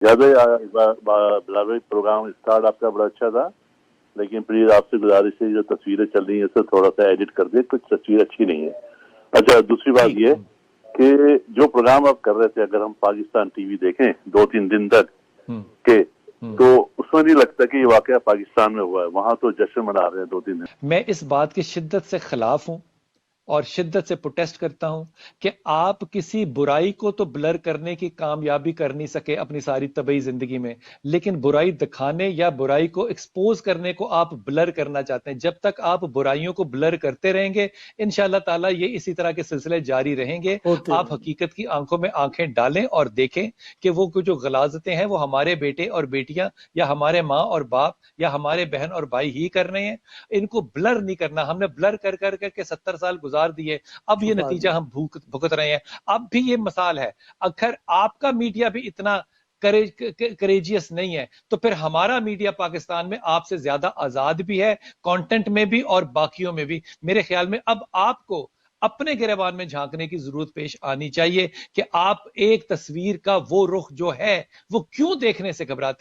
ज़्यादा programme start आपका बड़ा अच्छा था, लेकिन प्लीज आपसे गुजारिश है जो तस्वीरें चल रही हैं इसे थोड़ा सा एडिट कर दे, कुछ तस्वीर अच्छी नहीं है। अच्छा, दूसरी बात ये कि जो प्रोग्राम आप कर रहे थे, अगर हम पाकिस्तान टीवी देखें 2-3 दिन तक के, तो उसमें नहीं लगता कि ये वाकया पाकिस्तान में हुआ है। वहां तो जश्न मना रहे हैं 2-3 दिन। मैं इस बात की शिद्दत से खिलाफ हूं और शिद्दत से प्रोटेस्ट करता हूं कि आप किसी बुराई को तो ब्लर करने की कामयाबी कर नहीं सके अपनी सारी तबई जिंदगी में, लेकिन बुराई दिखाने या बुराई को एक्सपोज करने को आप ब्लर करना चाहते हैं। जब तक आप बुराइयों को ब्लर करते रहेंगे, इंशाअल्लाह ताला ये इसी तरह के सिलसिले जारी रहेंगे। आप हकीकत की आंखों में आंखें डालें और देखें कि वो जो गलाजतें हैं वो हमारे बेटे और बेटियां या हमारे माँ और बाप या हमारे बहन और भाई ही कर रहे हैं। इनको ब्लर नहीं करना। हमने ब्लर कर करके 70 साल गुजार दिए, अब ये नतीजा हम भुगत रहे हैं। अब भी ये मिसाल है। अगर आपका मीडिया भी इतना करेजियस नहीं है, तो फिर हमारा मीडिया पाकिस्तान में आपसे ज्यादा आजाद भी है, कंटेंट में भी और बाकियों में भी। मेरे ख्याल में अब आपको अपने गिरबान में झांकने की जरूरत पेश आनी चाहिए कि आप एक तस्वीर का वो रुख जो है वो क्यों देखने से घबराते हैं।